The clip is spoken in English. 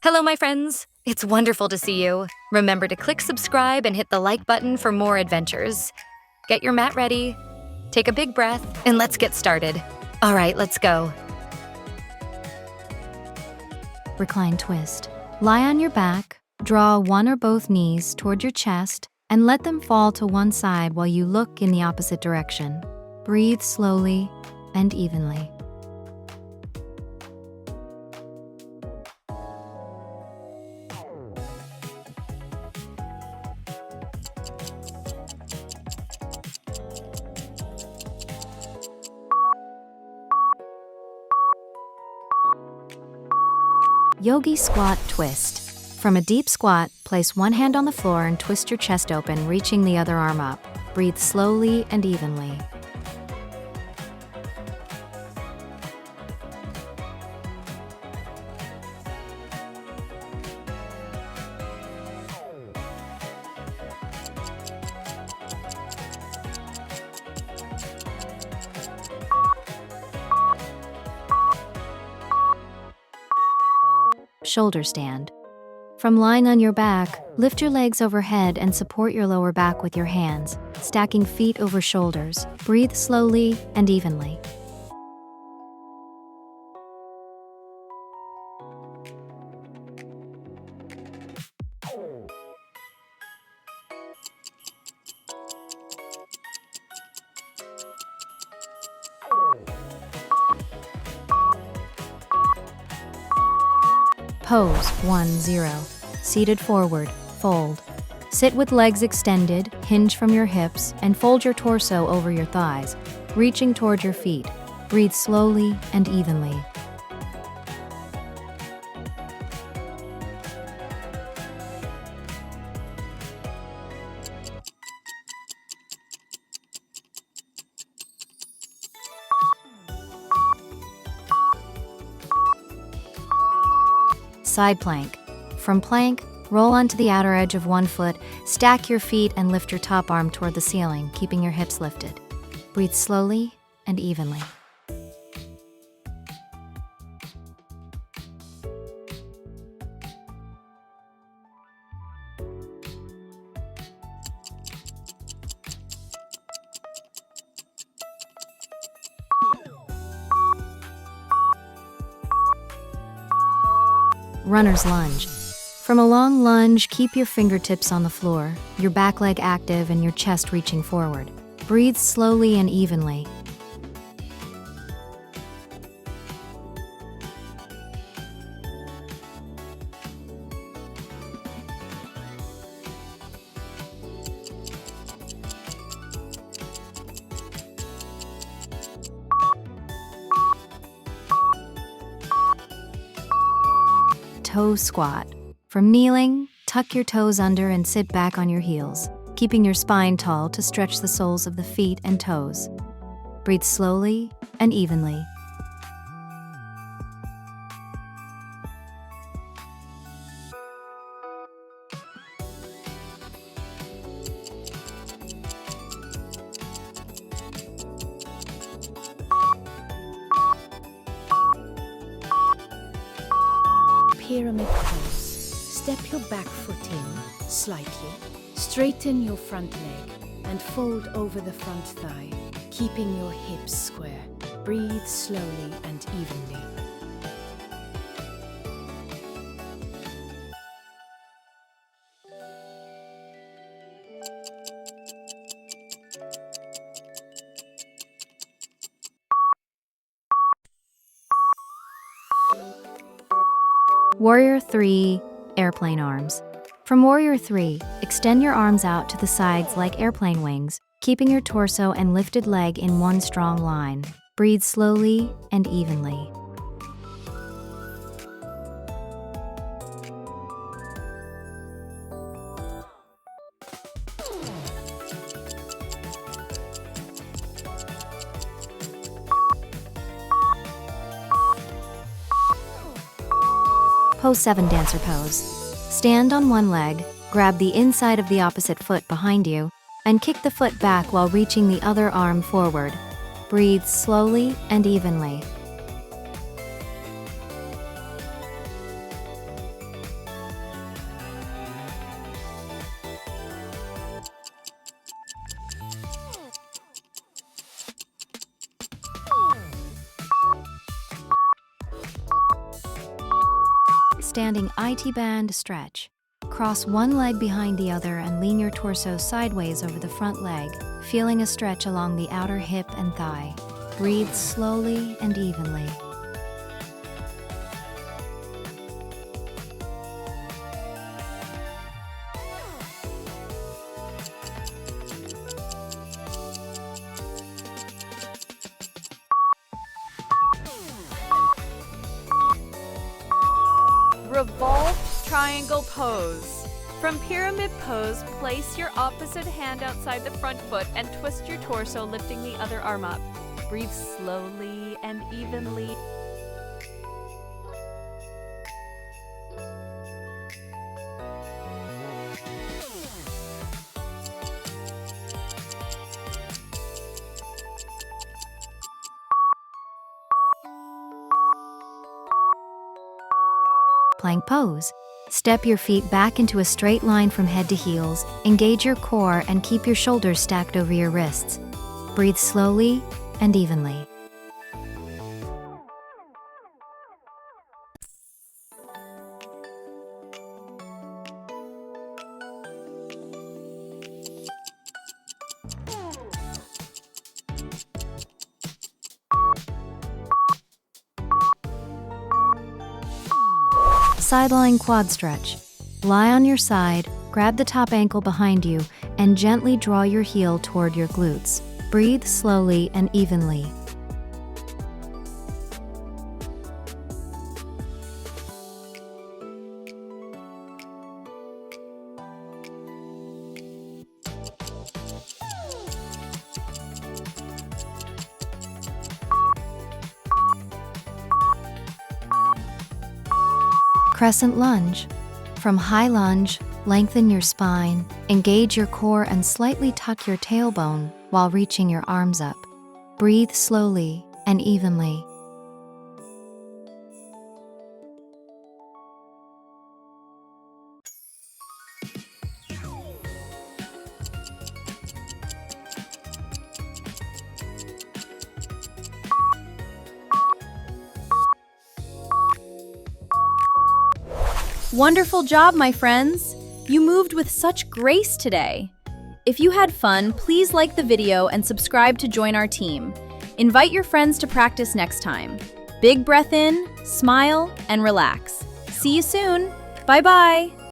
Hello, my friends. It's wonderful to see you. Remember to click subscribe and hit the like button for more adventures. Get your mat ready, take a big breath, and let's get started. All right, let's go. Recline twist. Lie on your back, draw one or both knees toward your chest, and let them fall to one side while you look in the opposite direction. Breathe slowly and evenly. Yogi squat twist. From a deep squat, place one hand on the floor and twist your chest open, reaching the other arm up. Breathe slowly and evenly. Shoulder stand. From lying on your back, lift your legs overhead and support your lower back with your hands, stacking feet over shoulders. Breathe slowly and evenly. Pose 1-0. Seated forward, fold. Sit with legs extended, hinge from your hips, and fold your torso over your thighs, reaching toward your feet. Breathe slowly and evenly. Side plank. From plank, roll onto the outer edge of one foot, stack your feet and lift your top arm toward the ceiling, keeping your hips lifted. Breathe slowly and evenly. Runner's lunge. From a long lunge, keep your fingertips on the floor, your back leg active and your chest reaching forward. Breathe slowly and evenly. Toe squat. From kneeling, tuck your toes under and sit back on your heels, keeping your spine tall to stretch the soles of the feet and toes. Breathe slowly and evenly. Pyramid pose. Step your back foot in slightly, straighten your front leg and fold over the front thigh, keeping your hips square. Breathe slowly and evenly. Warrior 3, airplane arms. From Warrior 3, extend your arms out to the sides like airplane wings, keeping your torso and lifted leg in one strong line. Breathe slowly and evenly. Pose 7, dancer pose. Stand on one leg, grab the inside of the opposite foot behind you, and kick the foot back while reaching the other arm forward. Breathe slowly and evenly. standing IT band stretch. Cross one leg behind the other and lean your torso sideways over the front leg, feeling a stretch along the outer hip and thigh. Breathe slowly and evenly. Revolve triangle pose. From pyramid pose, place your opposite hand outside the front foot and twist your torso, lifting the other arm up. Breathe slowly and evenly. Plank pose. Step your feet back into a straight line from head to heels, engage your core, and keep your shoulders stacked over your wrists. Breathe slowly and evenly. Sideline quad stretch. Lie on your side, grab the top ankle behind you, and gently draw your heel toward your glutes. Breathe slowly and evenly. Crescent lunge. From high lunge, lengthen your spine, engage your core, and slightly tuck your tailbone while reaching your arms up. Breathe slowly and evenly. Wonderful job, my friends! You moved with such grace today. If you had fun, please like the video and subscribe to join our team. Invite your friends to practice next time. Big breath in, smile, and relax. See you soon. Bye-bye.